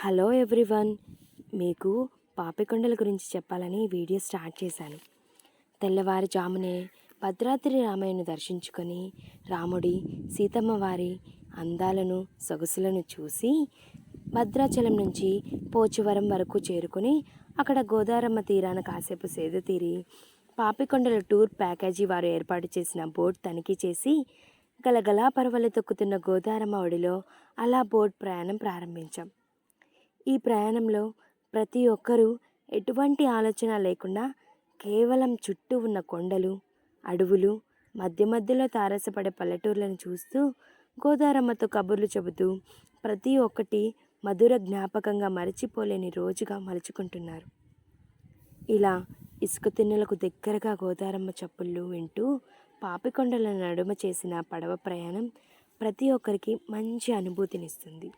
Hello everyone. మీకు పాపికొండల గురించి చెప్పాలని వీడియో స్టార్ట్ చేశాను. తెల్లవారుజామునే భద్రాద్రి రామయ్యను దర్శించుకొని రాముడి సీతమ్మ వారి అందాలను సొగసులను చూసి భద్రాచలం నుంచి పోచివరం వరకు చేరుకొని అక్కడ గోదారమ్మ తీరాన కాసేపు సేద తీరి పాపికొండల టూర్ ప్యాకేజీ వారు ఏర్పాటు చేసిన బోట్ తనిఖీ చేసి గలగలా పరవళ్ళు తొక్కుతున్న గోదారమ్మ ఒడిలో అలా బోట్ ప్రయాణం ప్రారంభించాం. ఈ ప్రయాణంలో ప్రతి ఒక్కరూ ఎటువంటి ఆలోచన లేకుండా కేవలం చుట్టూ ఉన్న కొండలు, అడవులు, మధ్య మధ్యలో తారసపడే పల్లెటూర్లను చూస్తూ గోదారమ్మతో కబుర్లు చెబుతూ ప్రతి ఒక్కటి మధుర జ్ఞాపకంగా మరచిపోలేని రోజుగా మలుచుకుంటున్నారు. ఇలా ఇసుక తిన్నెలకు దగ్గరగా గోదారమ్మ చప్పుళ్ళు వింటూ పాపికొండల నడుమ చేసిన పడవ ప్రయాణం ప్రతి ఒక్కరికి మంచి అనుభూతినిస్తుంది.